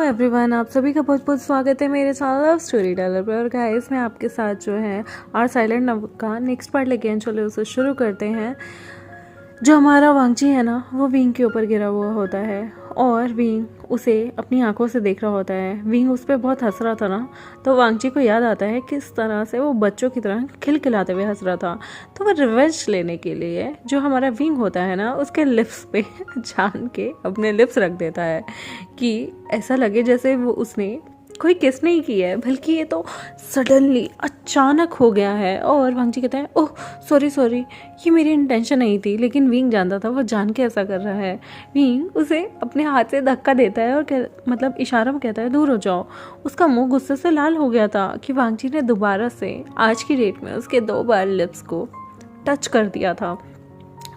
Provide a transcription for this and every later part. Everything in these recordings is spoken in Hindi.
एवरीवन, आप सभी का बहुत बहुत स्वागत है मेरे चैनल लव स्टोरी टेलर पर। और गाइस, मैं आपके साथ जो है आर साइलेंट नव का नेक्स्ट पार्ट लेके आए। चलो उसे शुरू करते हैं। जो हमारा वांगची है ना, वो विंग के ऊपर गिरा हुआ होता है और विंग उसे अपनी आंखों से देख रहा होता है। विंग उस पर बहुत हंस रहा था ना, तो वांगची को याद आता है किस तरह से वो बच्चों की तरह खिलखिलाते हुए हंस रहा था। तो वो रिवेंज लेने के लिए जो हमारा विंग होता है ना, उसके लिप्स पे जान के अपने लिप्स रख देता है कि ऐसा लगे जैसे वो उसने कोई किस नहीं की है, बल्कि ये तो सडनली अचानक हो गया है। और वांगची कहता है, ओह सॉरी, ये मेरी इंटेंशन नहीं थी। लेकिन विंग जानता था वो जान के ऐसा कर रहा है। विंग उसे अपने हाथ से धक्का देता है और मतलब इशारा में कहता है दूर हो जाओ। उसका मुंह गुस्से से लाल हो गया था कि वांगची ने दोबारा से आज की डेट में उसके 2 बार लिप्स को टच कर दिया था,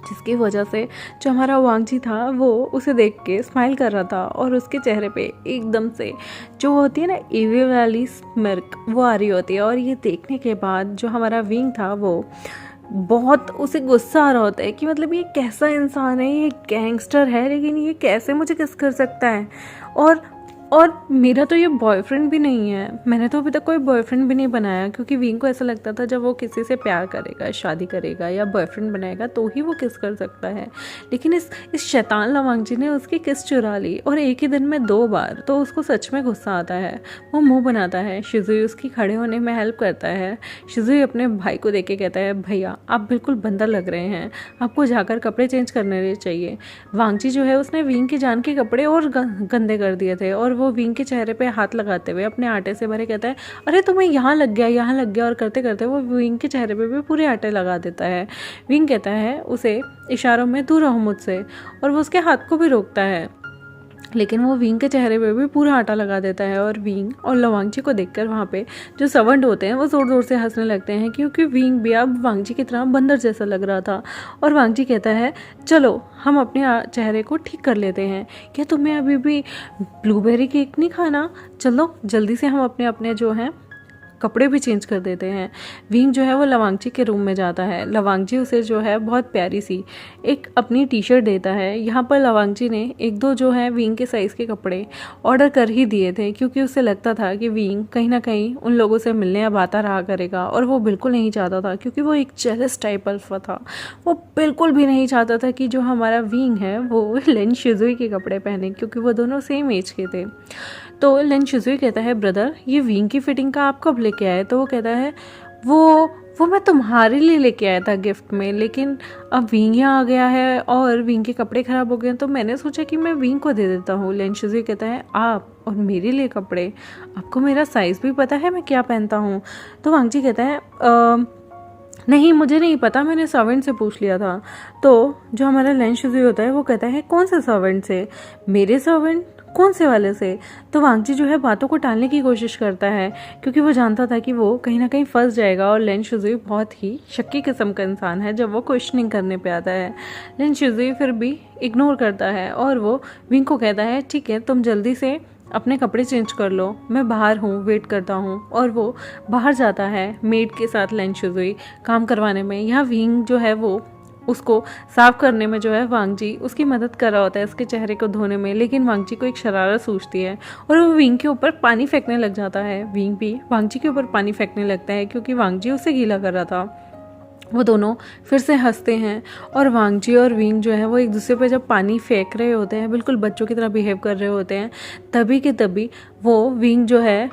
जिसकी वजह से जो हमारा वांगची था वो उसे देख के स्माइल कर रहा था और उसके चेहरे पे एकदम से जो होती है ना इविल वाली स्मिर्क, वो आ रही होती है। और ये देखने के बाद जो हमारा विंग था वो बहुत उसे गुस्सा आ रहा होता है कि मतलब ये कैसा इंसान है, ये गैंगस्टर है लेकिन ये कैसे मुझे किस कर सकता है। और मेरा तो ये बॉयफ्रेंड भी नहीं है, मैंने तो अभी तक कोई बॉयफ्रेंड भी नहीं बनाया। क्योंकि विंग को ऐसा लगता था जब वो किसी से प्यार करेगा, शादी करेगा या बॉयफ्रेंड बनाएगा तो ही वो किस कर सकता है। लेकिन इस शैतान वांगची ने उसकी किस चुरा ली, और एक ही दिन में 2 बार। तो उसको सच में गुस्सा आता है। वो मुंह बनाता है। शिजुई उसकी खड़े होने में हेल्प करता है। शिजुई अपने भाई को देख के कहता है, भैया आप बिल्कुल बंदर लग रहे हैं, आपको जाकर कपड़े चेंज करने चाहिए। वांगची जो है उसने विंग की जान के कपड़े और गंदे कर दिए थे, और वो विंग के चेहरे पे हाथ लगाते हुए अपने आटे से भरे कहता है, अरे तुम्हें यहाँ लग गया। और करते करते वो विंग के चेहरे पे भी पूरे आटे लगा देता है। विंग कहता है उसे इशारों में दूर रहो मुझसे, और वो उसके हाथ को भी रोकता है। लेकिन वो विंग के चेहरे पे भी पूरा आटा लगा देता है। और विंग और वांगची को देखकर वहाँ पे जो सर्वेंट होते हैं वो ज़ोर ज़ोर से हंसने लगते हैं, क्योंकि विंग भी अब वांगची की तरह बंदर जैसा लग रहा था। और वांगची कहता है, चलो हम अपने चेहरे को ठीक कर लेते हैं। क्या तुम्हें अभी भी ब्लूबेरी केक नहीं खाना? चलो जल्दी से हम अपने अपने जो हैं कपड़े भी चेंज कर देते हैं। विंग जो है वो लवांगची के रूम में जाता है। लवांगची उसे जो है बहुत प्यारी सी एक अपनी टी शर्ट देता है। यहाँ पर लवांगची ने 1-2 जो है विंग के साइज़ के कपड़े ऑर्डर कर ही दिए थे, क्योंकि उसे लगता था कि विंग कहीं ना कहीं उन लोगों से मिलने या आता रहा करेगा। और वो बिल्कुल नहीं चाहता था, क्योंकि वो एक जेलस टाइप अल्फा था। वो बिल्कुल भी नहीं चाहता था कि जो हमारा विंग है वो लेन शिजुई के कपड़े पहने, क्योंकि वो दोनों सेम एज के थे। तो लेन शिजुई कहता है, ब्रदर ये विंग की फिटिंग का आप कब लेके आए? तो वो कहता है, वो मैं तुम्हारे लिए लेके आया था गिफ्ट में, लेकिन अब विंग यहाँ आ गया है और विंग के कपड़े ख़राब हो गए, तो मैंने सोचा कि मैं विंग को दे देता हूँ। लेन शिजुई कहता है, आप और मेरे लिए कपड़े? आपको मेरा साइज़ भी पता है मैं क्या पहनता हूँ? तो वांगची कहता है, नहीं मुझे नहीं पता, मैंने सर्वेंट से पूछ लिया था। तो जो हमारा लेन शिजुई होता है वो कहता है, कौन से सर्वेंट से? मेरे सर्वेंट? कौन से वाले से? तो वांगची जो है बातों को टालने की कोशिश करता है, क्योंकि वो जानता था कि वो कहीं ना कहीं फंस जाएगा। और लेन शिजुई बहुत ही शक्की किस्म का इंसान है जब वो क्वेश्चनिंग करने पे आता है। लेन शिजुई फिर भी इग्नोर करता है और वो विंग को कहता है, ठीक है तुम जल्दी से अपने कपड़े चेंज कर लो, मैं बाहर हूँ, वेट करता हूँ। और वो बाहर जाता है मेड के साथ लेन शिजुई काम करवाने में। यहाँ विंग जो है वो उसको साफ करने में जो है वांगची उसकी मदद कर रहा होता है, उसके चेहरे को धोने में। लेकिन वांगची को एक शरारत सूझती है और वो विंग के ऊपर पानी फेंकने लग जाता है। विंग भी वांगची के ऊपर पानी फेंकने लगता है, क्योंकि वांगची उसे गीला कर रहा था। वो दोनों फिर से हंसते हैं और वांगची और विंग जो है वो एक दूसरे पे जब पानी फेंक रहे होते हैं, बिल्कुल बच्चों की तरह बिहेव कर रहे होते हैं, तभी के तभी वो विंग जो है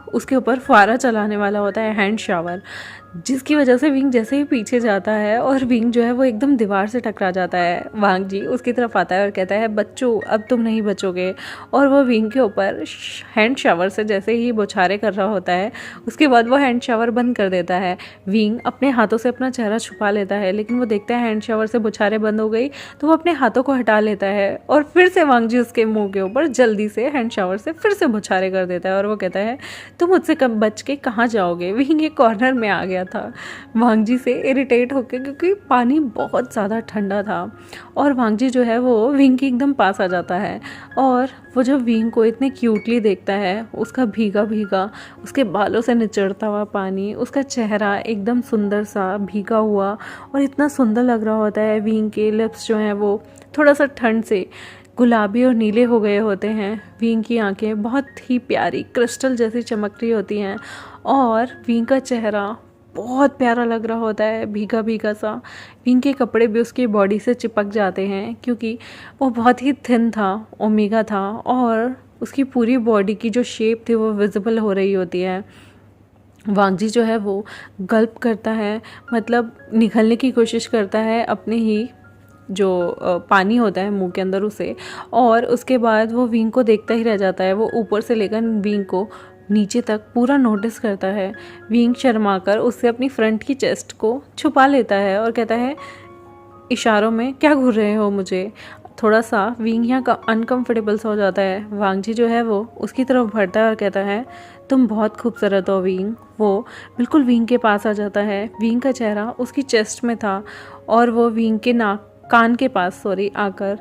उसके ऊपर फुहारा चलाने वाला होता है, हैंड शावर, जिसकी वजह से विंग जैसे ही पीछे जाता है और विंग जो है वो एकदम दीवार से टकरा जाता है। वांगची उसकी तरफ आता है और कहता है, बच्चों अब तुम नहीं बचोगे। और वो विंग के ऊपर हैंड शावर से जैसे ही बौछारें कर रहा होता है, उसके बाद वो हैंड शावर बंद कर देता है। विंग अपने हाथों से अपना चेहरा छुपा लेता है, लेकिन वो देखता है हैंड शावर से बौछारें बंद हो गई, तो वो अपने हाथों को हटा लेता है और फिर से वांगची उसके मुंह के ऊपर जल्दी से हैंड शावर से फिर से बौछारें कर देता है। और वो कहता है, तुम मुझसे कब बच के कहाँ जाओगे? विंग एक कॉर्नर में आ गया था वांगची से इरिटेट होकर, क्योंकि पानी बहुत ज़्यादा ठंडा था। और वांगची जो है वो विंग के एकदम पास आ जाता है और वो जब विंग को इतने क्यूटली देखता है, उसका भीगा भीगा उसके बालों से निचड़ता हुआ पानी, उसका चेहरा एकदम सुंदर सा भीगा हुआ और इतना सुंदर लग रहा होता है। विंग के लिप्स जो हैं वो थोड़ा सा ठंड से गुलाबी और नीले हो गए होते हैं। विंग की आंखें बहुत ही प्यारी क्रिस्टल जैसी चमक रही होती हैं और विंग का चेहरा बहुत प्यारा लग रहा होता है, भीगा भीगा सा। विंग के कपड़े भी उसकी बॉडी से चिपक जाते हैं क्योंकि वो बहुत ही थिन था, ओमेगा था, और उसकी पूरी बॉडी की जो शेप थी वो विजिबल हो रही होती है। वांगजी जो है वो गल्प करता है, मतलब निगलने की कोशिश करता है अपने ही जो पानी होता है मुंह के अंदर उसे, और उसके बाद वो विंग को देखता ही रह जाता है। वो ऊपर से लेकर विंग को नीचे तक पूरा नोटिस करता है। विंग शर्माकर उससे अपनी फ्रंट की चेस्ट को छुपा लेता है और कहता है इशारों में, क्या घूर रहे हो मुझे। थोड़ा सा विंग यहाँ अनकंफर्टेबल सा हो जाता है। वांगजी जो है वो उसकी तरफ बढ़ता है और कहता है तुम बहुत खूबसूरत हो विंग। वो बिल्कुल विंग के पास आ जाता है। विंग का चेहरा उसकी चेस्ट में था और वो विंग के कान के पास आकर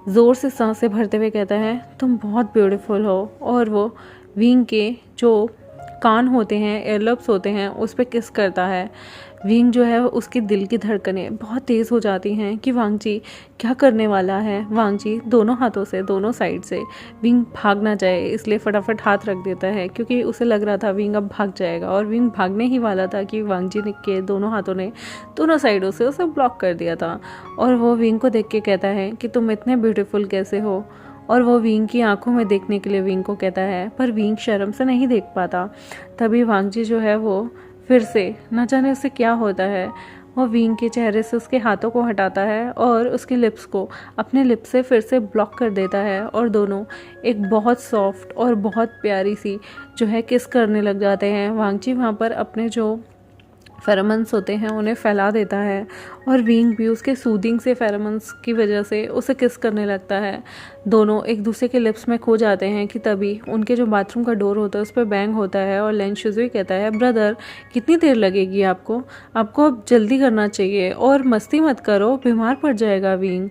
ज़ोर से सांसें भरते हुए कहता है तुम बहुत ब्यूटीफुल हो। और वो विंग के जो कान होते हैं, एयरलब्स होते हैं, उस पर किस करता है। विंग जो है उसके दिल की धड़कनें बहुत तेज़ हो जाती हैं कि वांगजी क्या करने वाला है। वांगजी दोनों हाथों से, दोनों साइड से विंग भाग ना जाए इसलिए फटाफट हाथ रख देता है, क्योंकि उसे लग रहा था विंग अब भाग जाएगा, और विंग भागने ही वाला था कि वांगजी के दोनों हाथों ने दोनों साइडों से उसे ब्लॉक कर दिया था। और वो विंग को देख के कहता है कि तुम इतने ब्यूटीफुल कैसे हो। और वो विंग की आंखों में देखने के लिए विंग को कहता है, पर विंग शर्म से नहीं देख पाता। तभी वांगजी जो है वो फिर से न जाने उससे क्या होता है, वो विंग के चेहरे से उसके हाथों को हटाता है और उसके लिप्स को अपने लिप्स से फिर से ब्लॉक कर देता है, और दोनों एक बहुत सॉफ्ट और बहुत प्यारी सी जो है किस करने लग जाते हैं। वांगजी वहाँ पर अपने जो फेरोमोन्स होते हैं उन्हें फैला देता है, और विंग भी उसके सूदिंग से फेरोमोन्स की वजह से उसे किस करने लगता है। दोनों एक दूसरे के लिप्स में खो जाते हैं कि तभी उनके जो बाथरूम का डोर होता है उस पर बैंग होता है, और लेन शुजुई कहता है ब्रदर कितनी देर लगेगी आपको अब जल्दी करना चाहिए, और मस्ती मत करो, बीमार पड़ जाएगा विंग।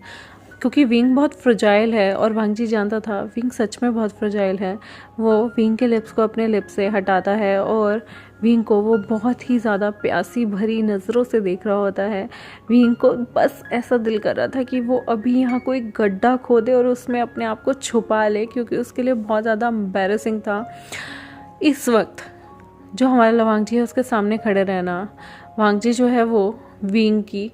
क्योंकि विंग बहुत फ्रजाइल है, और वांगजी जानता था विंग सच में बहुत फ्रजाइल है। वो विंग के लिप्स को अपने लिप्स से हटाता है और विंग को वो बहुत ही ज़्यादा प्यासी भरी नज़रों से देख रहा होता है। विंग को बस ऐसा दिल कर रहा था कि वो अभी यहाँ कोई गड्ढा खोदे और उसमें अपने आप को छुपा ले, क्योंकि उसके लिए बहुत ज़्यादा एम्बैरेसिंग था इस वक्त जो हमारा वांगजी है उसके सामने खड़े रहना। वांगजी जो है वो विंग की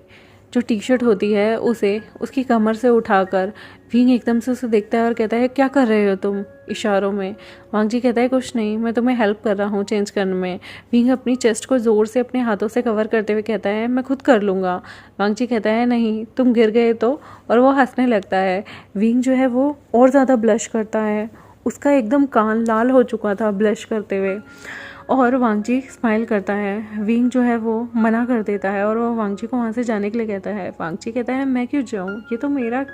जो टी शर्ट होती है उसे उसकी कमर से उठाकर विंग एकदम से उसे देखता है और कहता है क्या कर रहे हो तुम, इशारों में। वांगजी कहता है कुछ नहीं, मैं तुम्हें हेल्प कर रहा हूँ चेंज करने में। विंग अपनी चेस्ट को ज़ोर से अपने हाथों से कवर करते हुए कहता है मैं खुद कर लूँगा। वांगजी कहता है नहीं, तुम गिर गए तो, और वो हंसने लगता है। विंग जो है वो और ज़्यादा ब्लश करता है, उसका एकदम कान लाल हो चुका था ब्लश करते हुए, और वांगजी स्माइल करता है। विंग जो है वो मना कर देता है और वो वांगजी को वहाँ से जाने के लिए कहता है। वांगजी कहता है मैं क्यों जाऊँ, ये तो मेरा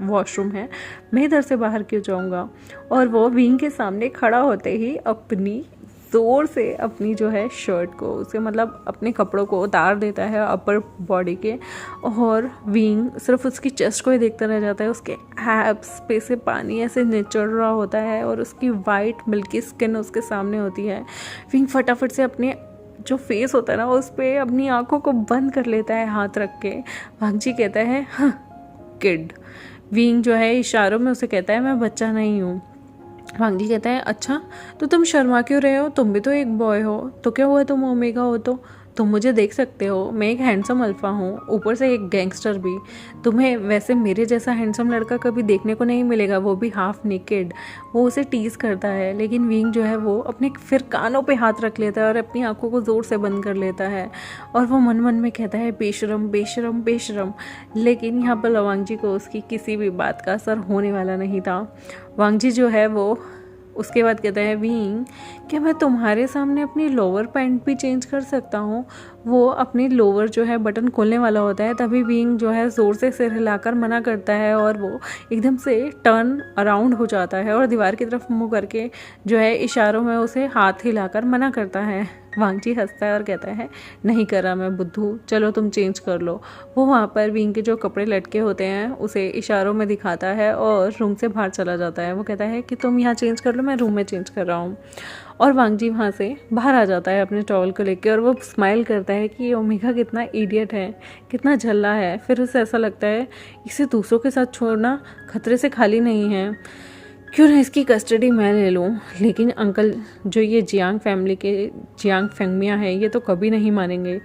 वॉशरूम है, मैं इधर से बाहर क्यों जाऊँगा। और वो विंग के सामने खड़ा होते ही अपनी ज़ोर से अपनी जो है शर्ट को, उसे मतलब अपने कपड़ों को उतार देता है अपर बॉडी के, और विंग सिर्फ उसकी चेस्ट को ही देखता रह जाता है। उसके एब्स पे से पानी ऐसे निचड़ रहा होता है और उसकी वाइट मिल्की स्किन उसके सामने होती है। विंग फटाफट से अपने जो फेस होता है ना उस पर अपनी आंखों को बंद कर लेता है हाथ रख के। वांगजी कहता है हाँ किड। विंग जो है इशारों में उसे कहता है मैं बच्चा नहीं हूँ। वांगजी कहता है अच्छा तो तुम शर्मा क्यों रहे हो, तुम भी तो एक बॉय हो, तो क्या हुआ तुम ओमेगा हो तो तुम मुझे देख सकते हो, मैं एक हैंडसम अल्फा हूँ, ऊपर से एक गैंगस्टर भी। तुम्हें वैसे मेरे जैसा हैंडसम लड़का कभी देखने को नहीं मिलेगा, वो भी हाफ नेकेड। वो उसे टीज करता है, लेकिन विंग जो है वो अपने फिर कानों पे हाथ रख लेता है और अपनी आंखों को ज़ोर से बंद कर लेता है, और वो मन मन में कहता है बेशरम बेशरम बेशरम। लेकिन यहाँ पर वांगजी को उसकी किसी भी बात का असर होने वाला नहीं था। वांगजी जो है वो उसके बाद कहता है विंग क्या मैं तुम्हारे सामने अपनी लोअर पैंट भी चेंज कर सकता हूँ। वो अपनी लोअर जो है बटन खोलने वाला होता है, तभी विंग जो है ज़ोर से सिर हिलाकर मना करता है, और वो एकदम से टर्न अराउंड हो जाता है और दीवार की तरफ मुँह करके जो है इशारों में उसे हाथ हिलाकर मना करता है। वांगजी हंसता है और कहता है नहीं करा मैं बुद्धू, चलो तुम चेंज कर लो। वो वहाँ पर विंग के जो कपड़े लटके होते हैं उसे इशारों में दिखाता है और रूम से बाहर चला जाता है। वो कहता है कि तुम यहाँ चेंज कर लो, मैं रूम में चेंज कर रहा हूँ। और वांगजी वहाँ से बाहर आ जाता है अपने टॉवल को लेके और वो स्माइल करता है कि ओमेगा कितना इडियट है, कितना झल्ला है। फिर उसे ऐसा लगता है इसे दूसरों के साथ छोड़ना खतरे से खाली नहीं है, क्यों ना इसकी कस्टडी मैं ले लूँ। लेकिन अंकल जो ये जियांग फैमिली के जियांग फेंगमिया है ये तो कभी नहीं मानेंगे।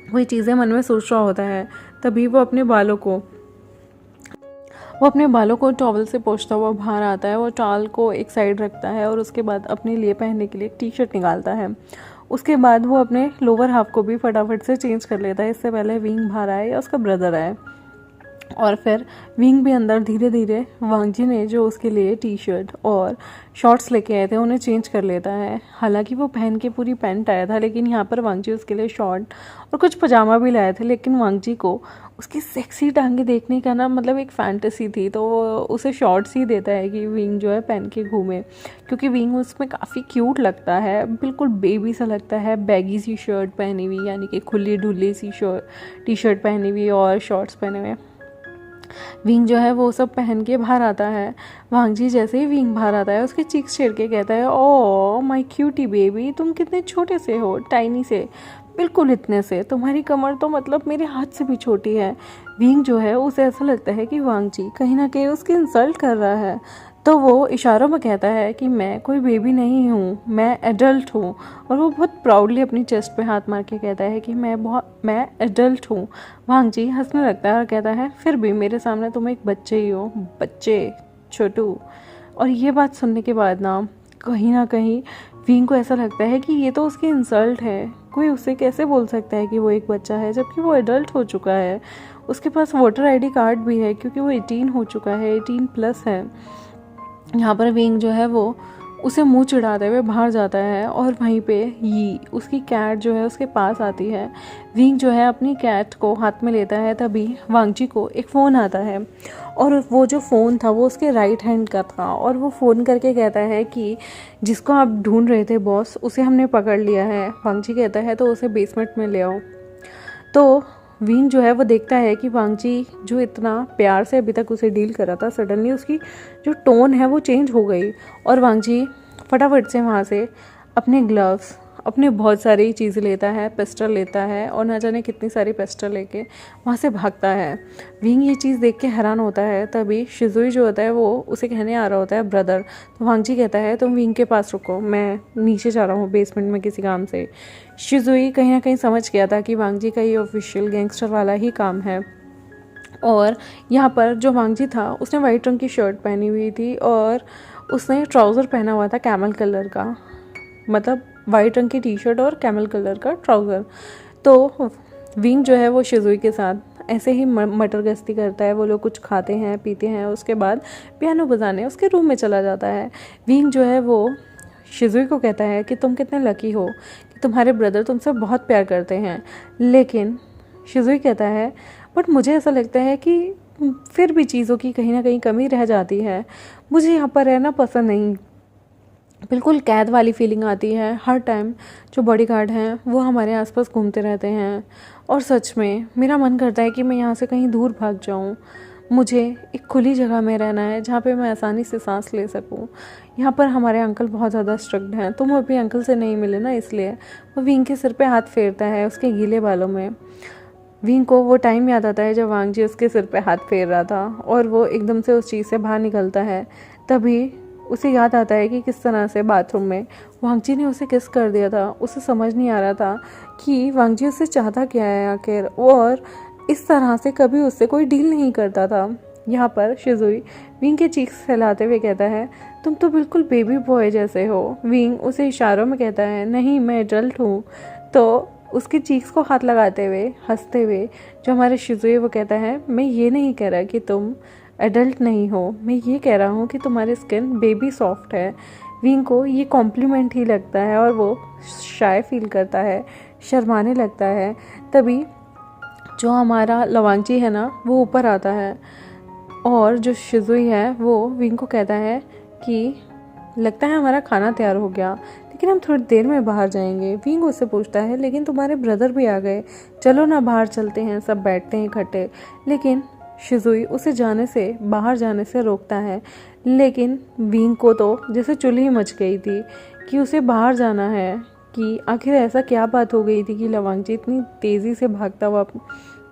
वही चीज़ें मन में सोच रहा होता है, तभी वो अपने बालों को टॉवल से पोंछता हुआ बाहर आता है। वो टॉवल को एक साइड रखता है और उसके बाद अपने लिए पहनने के लिए एक टी शर्ट निकालता है। उसके बाद वो अपने लोअर हाफ को भी फटाफट से चेंज कर लेता है, इससे पहले विंग बाहर आए या उसका ब्रदर आए। और फिर विंग भी अंदर धीरे धीरे वांगजी ने जो उसके लिए टी शर्ट और शॉर्ट्स लेके आए थे उन्हें चेंज कर लेता है। हालांकि वो पहन के पूरी पैंट आया था, लेकिन यहाँ पर वांगजी उसके लिए शॉर्ट और कुछ पजामा भी लाए थे। लेकिन वांगजी को उसकी सेक्सी टांगे देखने का ना मतलब एक फैंटेसी थी, तो वो उसे शॉर्ट्स ही देता है कि विंग जो है पहन के घूमे, क्योंकि विंग उसमें काफ़ी क्यूट लगता है, बिल्कुल बेबी सा लगता है। बैगी सी शर्ट पहनी हुई, यानी कि खुली ढुली सी टी शर्ट पहनी हुई और शॉर्ट्स पहने हुए। विंग जो है वो सब पहन के बाहर आता है। वांगजी जैसे ही विंग बाहर आता है उसके चीक्स छेड़ के कहता है, ओ माय क्यूटी बेबी, तुम कितने छोटे से हो, टाइनी से, बिल्कुल इतने से, तुम्हारी कमर तो मतलब मेरे हाथ से भी छोटी है। विंग जो है उसे ऐसा लगता है कि वांगजी कहीं ना कहीं उसकी इंसल्ट कर रहा है, तो वो इशारों में कहता है कि मैं कोई बेबी नहीं हूँ, मैं एडल्ट हूँ। और वो बहुत प्राउडली अपनी चेस्ट पे हाथ मार के कहता है कि मैं एडल्ट हूँ। वांगजी हंसने लगता है और कहता है, फिर भी मेरे सामने तुम एक बच्चे ही हो, बच्चे, छोटू। और ये बात सुनने के बाद ना कहीं विंग को ऐसा लगता है कि ये तो उसकी इंसल्ट है। कोई उसे कैसे बोल सकता है कि वो एक बच्चा है, जबकि वो एडल्ट हो चुका है। उसके पास वोटर आईडी कार्ड भी है, क्योंकि वो 18 हो चुका है, 18+ है। यहाँ पर विंग जो है वो उसे मुंह चिढ़ाते हुए बाहर जाता है और वहीं पे ये उसकी कैट जो है उसके पास आती है। विंग जो है अपनी कैट को हाथ में लेता है, तभी वांगजी को एक फ़ोन आता है और वो जो फ़ोन था वो उसके राइट हैंड का था। और वो फ़ोन करके कहता है कि जिसको आप ढूंढ रहे थे बॉस, उसे हमने पकड़ लिया है। वांगजी कहता है तो उसे बेसमेंट में ले आओ। तो विंग जो है वो देखता है कि वांगजी जो इतना प्यार से अभी तक उसे डील कर रहा था, सडनली उसकी जो टोन है वो चेंज हो गई। और वांगजी फटाफट से वहाँ से अपने ग्लव्स, अपने बहुत सारी चीज़ें लेता है, पिस्टल लेता है और ना जाने कितनी सारी पिस्टल लेके वहाँ से भागता है। विंग ये चीज़ देख के हैरान होता है, तभी शिजुई जो होता है वो उसे कहने आ रहा होता है ब्रदर। तो वांगजी कहता है तुम विंग के पास रुको, मैं नीचे जा रहा हूँ बेसमेंट में किसी काम से। शिजुई कहीं ना कहीं समझ गया था कि वांगजी का ये ऑफिशियल गैंगस्टर वाला ही काम है। और यहाँ पर जो वांगजी था उसने वाइट रंग की शर्ट पहनी हुई थी और उसने ट्राउज़र पहना हुआ था कैमल कलर का, मतलब वाइट रंग की टी शर्ट और कैमल कलर का ट्राउज़र। तो विंग जो है वो शिजुई के साथ ऐसे ही मटर गश्ती करता है। वो लोग कुछ खाते हैं पीते हैं, उसके बाद पियानो बजाने उसके रूम में चला जाता है। विंग जो है वो शिजुई को कहता है कि तुम कितने लकी हो कि तुम्हारे ब्रदर तुमसे बहुत प्यार करते हैं। लेकिन शिजुई कहता है बट मुझे ऐसा लगता है कि फिर भी चीज़ों की कहीं ना कहीं कमी रह जाती है, मुझे यहाँ पर रहना पसंद नहीं। बिल्कुल कैद वाली फीलिंग आती है, हर टाइम जो बॉडीगार्ड हैं वो हमारे आसपास घूमते रहते हैं और सच में मेरा मन करता है कि मैं यहाँ से कहीं दूर भाग जाऊँ। मुझे एक खुली जगह में रहना है जहाँ पे मैं आसानी से सांस ले सकूँ। यहाँ पर हमारे अंकल बहुत ज़्यादा स्ट्रिक्ट हैं, तुम अभी अंकल से नहीं मिले ना, इसलिए। वो विंग के सिर पे हाथ फेरता है उसके गीले बालों में। विंग को वो टाइम याद आता है जब वांगजी उसके सिर पे हाथ फेर रहा था और वो एकदम से उस चीज़ से बाहर निकलता है। तभी उसे याद आता है कि किस तरह से बाथरूम में वांगजी ने उसे किस कर दिया था। उसे समझ नहीं आ रहा था कि वांगजी उससे चाहता क्या है आखिर, और इस तरह से कभी उससे कोई डील नहीं करता था। यहाँ पर शिजुई विंग के चीक्स फैलाते हुए कहता है तुम तो बिल्कुल बेबी बॉय जैसे हो। विंग उसे इशारों में कहता है नहीं मैं एडल्ट हूँ। तो उसके चीक्स को हाथ लगाते हुए हंसते हुए जो हमारे शिजुई वो कहता है मैं ये नहीं कह रहा कि तुम एडल्ट नहीं हो, मैं ये कह रहा हूँ कि तुम्हारी स्किन बेबी सॉफ्ट है। विंग को ये कॉम्प्लीमेंट ही लगता है और वो शाय फील करता है, शर्माने लगता है। तभी जो हमारा लवांगजी है ना वो ऊपर आता है और जो शिजुई है वो विंग को कहता है कि लगता है हमारा खाना तैयार हो गया, लेकिन हम थोड़ी देर में बाहर जाएंगे। विंग उससे पूछता है लेकिन तुम्हारे ब्रदर भी आ गए, चलो ना बाहर चलते हैं, सब बैठते हैं इकट्ठे। लेकिन शिजुई उसे बाहर जाने से रोकता है, लेकिन विंग को तो जैसे चुल ही मच गई थी कि उसे बाहर जाना है, कि आखिर ऐसा क्या बात हो गई थी कि लवांगची इतनी तेज़ी से भागता हुआ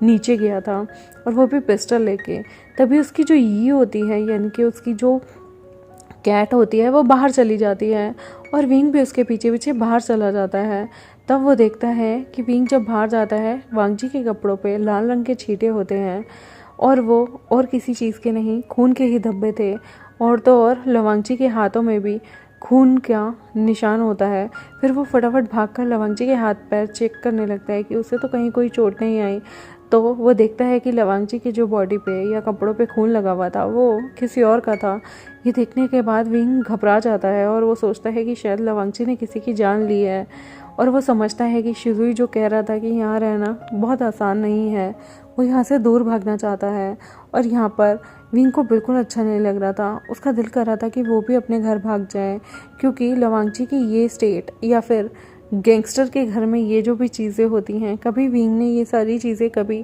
नीचे गया था, और वो भी पिस्टल लेके। तभी उसकी जो ई होती है, यानी कि उसकी जो कैट होती है, वो बाहर चली जाती है और विंग भी उसके पीछे पीछे बाहर चला जाता है। तब वो देखता है कि विंग जब बाहर जाता है, वांगजी के कपड़ों पे लाल रंग के छींटे होते हैं, और वो और किसी चीज़ के नहीं, खून के ही धब्बे थे। और तो और लवांगची के हाथों में भी खून का निशान होता है। फिर वो फटाफट भागकर लवांगची के हाथ पैर चेक करने लगता है कि उसे तो कहीं कोई चोट नहीं आई। तो वो देखता है कि लवांगची की जो बॉडी पे या कपड़ों पे खून लगा हुआ था वो किसी और का था। ये देखने के बाद विंग घबरा जाता है और वो सोचता है कि शायद लवांगची ने किसी की जान ली है, और वो समझता है कि शिजुई जो कह रहा था कि यहाँ रहना बहुत आसान नहीं है, वो यहाँ से दूर भागना चाहता है। और यहाँ पर विंग को बिल्कुल अच्छा नहीं लग रहा था। उसका दिल कर रहा था कि वो भी अपने घर भाग जाए, क्योंकि लवांगची की ये स्टेट या फिर गैंगस्टर के घर में ये जो भी चीज़ें होती हैं, कभी विंग ने ये सारी चीज़ें कभी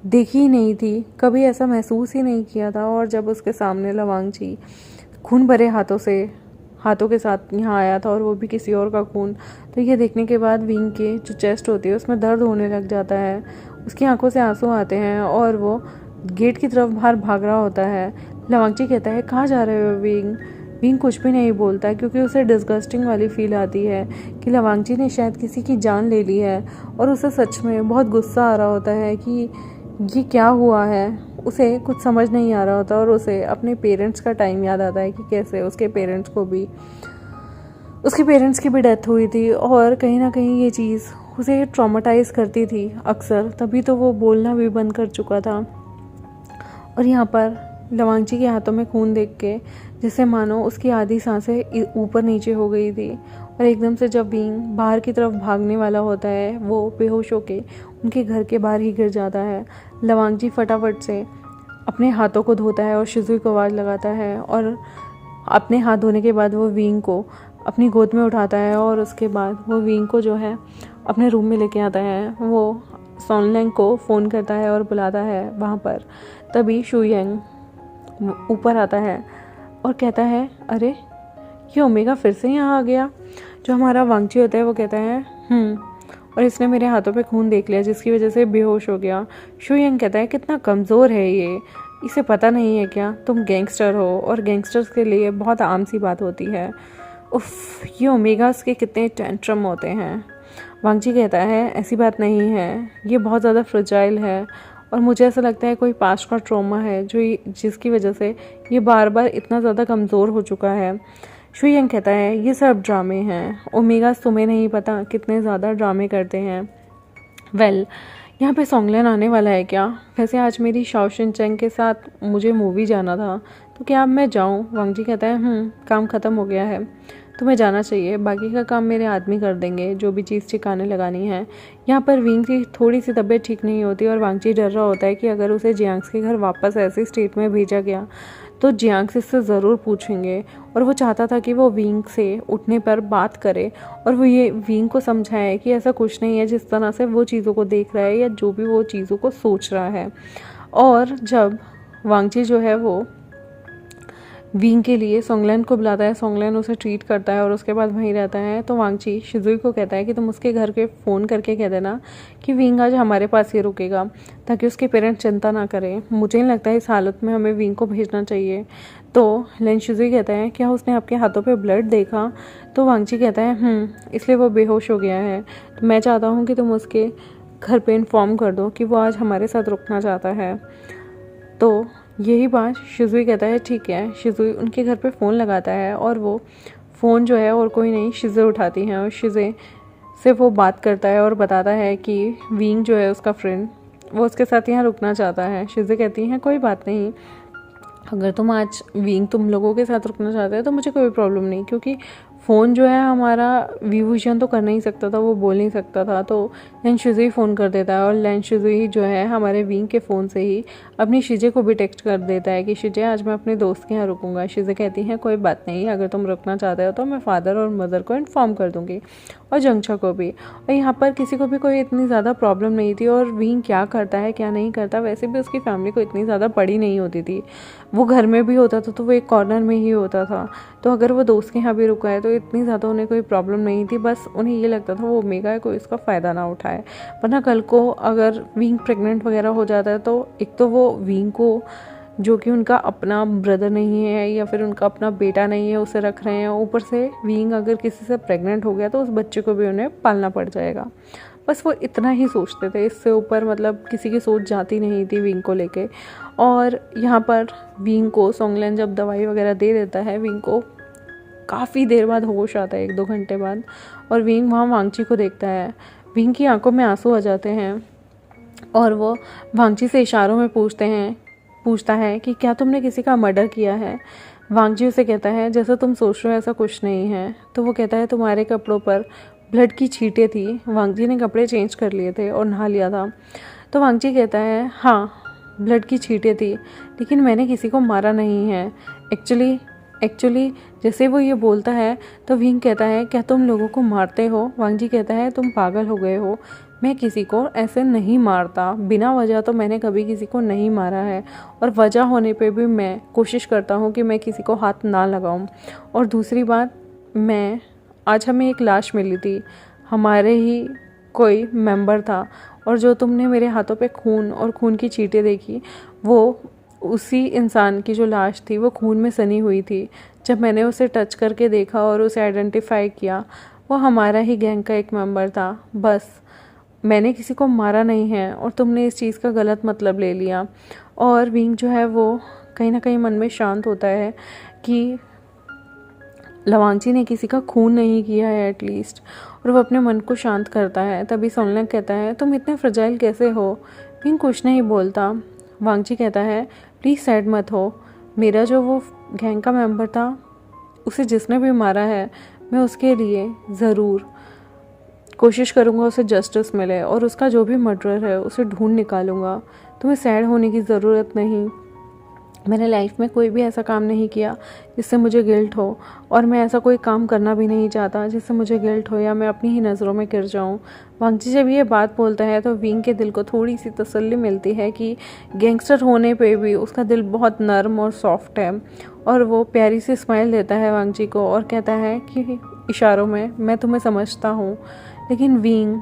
देखी ही नहीं थी, कभी ऐसा महसूस ही नहीं किया था। और जब उसके सामने लवांगची खून भरे हाथों के साथ यहाँ आया था, और वो भी किसी और का खून, तो ये देखने के बाद विंग के जो चेस्ट होती है उसमें दर्द होने लग जाता है। उसकी आंखों से आंसू आते हैं और वो गेट की तरफ बाहर भाग रहा होता है। लवांगची कहता है, कहाँ जा रहे हो विंग? विंग कुछ भी नहीं बोलता, क्योंकि उसे डिस्गस्टिंग वाली फील आती है कि लवांगची ने शायद किसी की जान ले ली है, और उसे सच में बहुत गुस्सा आ रहा होता है कि ये क्या हुआ है। उसे कुछ समझ नहीं आ रहा होता, और उसे अपने पेरेंट्स का टाइम याद आता है कि कैसे उसके पेरेंट्स की भी डेथ हुई थी, और कहीं ना कहीं ये चीज़ उसे ट्रॉमेटाइज़ करती थी अक्सर, तभी तो वो बोलना भी बंद कर चुका था। और यहाँ पर लवांगची के हाथों में खून देख के जैसे मानो उसकी आधी सांसें ऊपर नीचे हो गई थी, और एकदम से जब विंग बाहर की तरफ भागने वाला होता है, वो बेहोश होके उनके घर के बाहर ही गिर जाता है। लवांगची फटाफट से अपने हाथों को धोता है और शिजुई को आवाज़ लगाता है, और अपने हाथ धोने के बाद वो विंग को अपनी गोद में उठाता है, और उसके बाद वो विंग को जो है अपने रूम में लेके आता है। वो सोनलैंग को फ़ोन करता है और बुलाता है वहाँ पर। तभी शुयंग ऊपर आता है और कहता है, अरे ये ओमेगा फिर से यहाँ आ गया। जो हमारा वांगची होता है वो कहता है और इसने मेरे हाथों पे खून देख लिया, जिसकी वजह से बेहोश हो गया। शुयंग कहता है, कितना कमज़ोर है ये, इसे पता नहीं है क्या तुम गैंगस्टर हो, और गैंगस्टर्स के लिए बहुत आम सी बात होती है। उफ, ये ओमेगास के कितने टेंट्रम होते हैं। वांगची कहता है, ऐसी बात नहीं है, ये बहुत ज़्यादा फ्रेजाइल है, और मुझे ऐसा लगता है कोई पास्ट का ट्रॉमा है जिसकी वजह से ये बार बार इतना ज़्यादा कमज़ोर हो चुका है। शुयंग कहता है, ये सब ड्रामे हैं, ओमेगास तुम्हें नहीं पता कितने ज़्यादा ड्रामे करते हैं। वेल, यहाँ पे सोंगलिन आने वाला है क्या? वैसे आज मेरी शाओशिन चैंग के साथ मुझे मूवी जाना था, तो क्या अब मैं जाऊँ? वांगजी कहता है, काम ख़त्म हो गया है, तुम्हें जाना चाहिए, बाकी का काम मेरे आदमी कर देंगे, जो भी चीज़ ठिकाने लगानी है। यहाँ पर विंग की थोड़ी सी तबीयत ठीक नहीं होती, और वांगजी डर रहा होता है कि अगर उसे जियांग्स के घर वापस ऐसी स्टेट में भेजा गया तो जियांग्स इससे ज़रूर पूछेंगे। और वो चाहता था कि वो विंग से उठने पर बात करे, और वो ये विंग को समझाए कि ऐसा कुछ नहीं है जिस तरह से वो चीज़ों को देख रहा है या जो भी वो चीज़ों को सोच रहा है। और जब वांगजी जो है वो विंग के लिए सोंगलिन को बुलाता है, सोंगलिन उसे ट्रीट करता है और उसके बाद वहीं रहता है, तो वांगची शिजुई को कहता है कि तुम उसके घर के फ़ोन करके कह देना कि विंग आज हमारे पास ही रुकेगा, ताकि उसके पेरेंट्स चिंता ना करें। मुझे नहीं लगता इस हालत में हमें विंग को भेजना चाहिए। तो लेन शिजुई कहता है, क्या उसने आपके हाथों पे ब्लड देखा? तो वांगची कहता है, इसलिए वो बेहोश हो गया है, तो मैं चाहता हूँ कि तुम उसके घर पे इन्फॉर्म कर दो कि वो आज हमारे साथ रुकना चाहता है। तो यही बात शिजुई कहता है, ठीक है। शिजुई उनके घर पे फ़ोन लगाता है, और वो फ़ोन जो है और कोई नहीं, शिज़े उठाती हैं, और शिज़े से वो बात करता है और बताता है कि विंग जो है उसका फ्रेंड, वो उसके साथ यहाँ रुकना चाहता है। शिज़े कहती हैं, कोई बात नहीं, अगर तुम लोगों के साथ रुकना चाहते हो तो मुझे कोई प्रॉब्लम नहीं, क्योंकि फ़ोन जो है हमारा विभूषण तो कर नहीं सकता था, वो बोल नहीं सकता था, तो लेन शिज़े ही फ़ोन कर देता है और लेन शिज़े ही जो है हमारे विंग के फ़ोन से ही अपनी शिज़े को भी टेक्स्ट कर देता है कि शिज़े आज मैं अपने दोस्त के यहाँ रुकूंगा। शिज़े कहती है कोई बात नहीं, अगर तुम रुकना चाहते हो तो मैं फ़ादर और मदर को इन्फॉर्म कर दूँगी और जंगचा को भी। और यहाँ पर किसी को भी कोई इतनी ज़्यादा प्रॉब्लम नहीं थी और विंग क्या करता है क्या नहीं करता वैसे भी उसकी फैमिली को इतनी ज़्यादा बड़ी नहीं होती थी। वो घर में भी होता था तो वो एक कॉर्नर में ही होता था, तो अगर वो दोस्त के यहाँ भी रुका है तो इतनी ज़्यादा उन्हें कोई प्रॉब्लम नहीं थी। बस उन्हें ये लगता था वो ओमेगा है, कोई इसका फ़ायदा ना उठाए, वरना कल को अगर विंग प्रेग्नेंट वगैरह हो जाता है तो एक तो वो विंग को, जो कि उनका अपना ब्रदर नहीं है या फिर उनका अपना बेटा नहीं है, उसे रख रहे हैं, ऊपर से विंग अगर किसी से प्रेग्नेंट हो गया तो उस बच्चे को भी उन्हें पालना पड़ जाएगा। बस वो इतना ही सोचते थे, इससे ऊपर मतलब किसी की सोच जाती नहीं थी विंग को लेके। और यहाँ पर विंग को सोंगलेन जब दवाई वगैरह दे देता है, विंग को काफ़ी देर बाद होश आता है, 1-2 घंटे बाद, और विंग वहाँ वांगची को देखता है। विंग की आंखों में आंसू आ जाते हैं और वो वांगची से इशारों में पूछता है कि क्या तुमने किसी का मर्डर किया है। वांगची उसे कहता है जैसा तुम सोच रहे हो ऐसा कुछ नहीं है। तो वो कहता है तुम्हारे कपड़ों पर ब्लड की छींटें थी। वांगची ने कपड़े चेंज कर लिए थे और नहा लिया था। तो वांगची कहता है हाँ ब्लड की छींटें थी, लेकिन मैंने किसी को मारा नहीं है। एक्चुअली जैसे वो ये बोलता है तो विंग कहता है क्या तुम लोगों को मारते हो। वांगजी कहता है तुम पागल हो गए हो, मैं किसी को ऐसे नहीं मारता, बिना वजह तो मैंने कभी किसी को नहीं मारा है, और वजह होने पे भी मैं कोशिश करता हूँ कि मैं किसी को हाथ ना लगाऊँ। और दूसरी बात, आज हमें एक लाश मिली थी, हमारे ही कोई मेंबर था, और जो तुमने मेरे हाथों पे खून की छींटें देखी वो उसी इंसान की जो लाश थी वो खून में सनी हुई थी। जब मैंने उसे टच करके देखा और उसे आइडेंटिफाई किया, वो हमारा ही गैंग का एक मेंबर था। बस मैंने किसी को मारा नहीं है और तुमने इस चीज़ का गलत मतलब ले लिया। और विंग जो है वो कहीं ना कहीं मन में शांत होता है कि लवांची ने किसी का खून नहीं किया है एटलीस्ट, और वो अपने मन को शांत करता है। तभी सोनलैंग कहता है तुम इतने फ्रजाइल कैसे हो। विंग कुछ नहीं बोलता। वांगची कहता है प्लीज़ सैड मत हो, मेरा जो वो गैंग का मेंबर था उसे जिसने भी मारा है मैं उसके लिए ज़रूर कोशिश करूँगा उसे जस्टिस मिले, और उसका जो भी मर्डरर है उसे ढूंढ निकालूंगा। तुम्हें सैड होने की ज़रूरत नहीं। मैंने लाइफ में कोई भी ऐसा काम नहीं किया जिससे मुझे गिल्ट हो, और मैं ऐसा कोई काम करना भी नहीं चाहता जिससे मुझे गिल्ट हो या मैं अपनी ही नज़रों में गिर जाऊं। वांगची जब ये बात बोलता है तो विंग के दिल को थोड़ी सी तसल्ली मिलती है कि गैंगस्टर होने पे भी उसका दिल बहुत नर्म और सॉफ्ट है, और वो प्यारी सी स्माइल देता है वांगची को और कहता है कि इशारों में मैं तुम्हें समझता हूँ, लेकिन विंग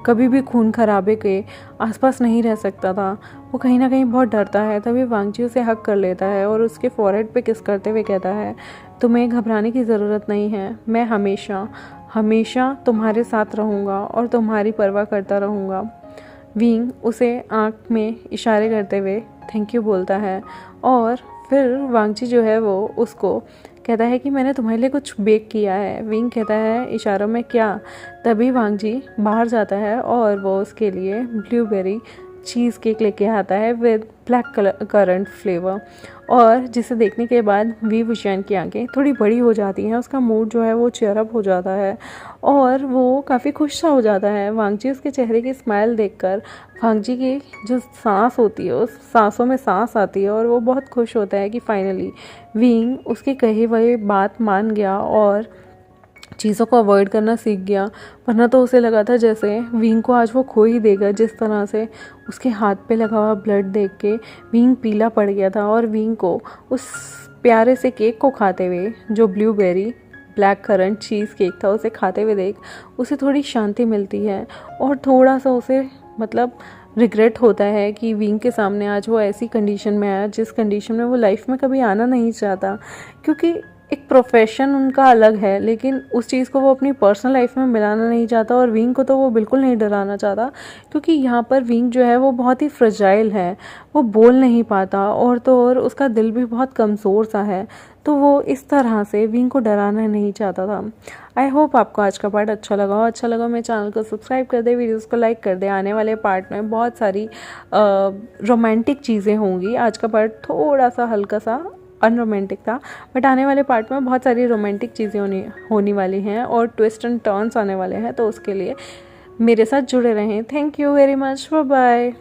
कभी भी खून खराबे के आसपास नहीं रह सकता था। वो कहीं ना कहीं बहुत डरता है। तभी वांगची उसे हक कर लेता है और उसके फॉरहेड पे किस करते हुए कहता है तुम्हें घबराने की ज़रूरत नहीं है, मैं हमेशा तुम्हारे साथ रहूँगा और तुम्हारी परवाह करता रहूँगा। विंग उसे आँख में इशारे करते हुए थैंक यू बोलता है, और फिर वांगची जो है वो उसको कहता है कि मैंने तुम्हारे लिए कुछ बेक किया है। विंग कहता है इशारों में क्या। तभी वांगजी बाहर जाता है और वो उसके लिए ब्लूबेरी चीज़ केक लेके आता है विद ब्लैक करंट फ्लेवर, और जिसे देखने के बाद वी वुशियान की आंखें थोड़ी बड़ी हो जाती हैं, उसका मूड जो है वो चेयर अप हो जाता है और वो काफ़ी खुश सा हो जाता है। वांगजी उसके चेहरे की स्माइल देखकर वांगजी की जो सांस होती है उस सांसों में सांस आती है और वो बहुत खुश होता है कि फाइनली विंग उसकी कही हुई बात मान गया और चीज़ों को अवॉइड करना सीख गया। वरना तो उसे लगा था जैसे विंग को आज वो खो ही देगा। जिस तरह से उसके हाथ पे लगा हुआ ब्लड देख के विंग पीला पड़ गया था, और विंग को उस प्यारे से केक को खाते हुए, जो blueberry black currant cheese cake था, उसे खाते हुए देख उसे थोड़ी शांति मिलती है और थोड़ा सा उसे मतलब रिग्रेट होता है कि विंग के सामने आज वो ऐसी कंडीशन में आया जिस कंडीशन में वो लाइफ में कभी आना नहीं चाहता, क्योंकि एक प्रोफेशन उनका अलग है, लेकिन उस चीज़ को वो अपनी पर्सनल लाइफ में मिलाना नहीं चाहता। और विंग को तो वो बिल्कुल नहीं डराना चाहता, क्योंकि यहाँ पर विंग जो है वो बहुत ही फ्रजाइल है, वो बोल नहीं पाता और तो और उसका दिल भी बहुत कमज़ोर सा है, तो वो इस तरह से विंग को डराना नहीं चाहता था। आई होप आपको आज का पार्ट अच्छा लगा हो। अच्छा लगा मेरे चैनल को सब्सक्राइब कर दे, वीडियोज़ को लाइक कर दे। आने वाले पार्ट में बहुत सारी रोमांटिक चीज़ें होंगी। आज का पार्ट थोड़ा सा हल्का सा अनरोमांटिक था, बट आने वाले पार्ट में बहुत सारी रोमांटिक चीज़ें होने वाली हैं और ट्विस्ट एंड टर्न्स आने वाले हैं, तो उसके लिए मेरे साथ जुड़े रहें। Thank you very much, bye bye.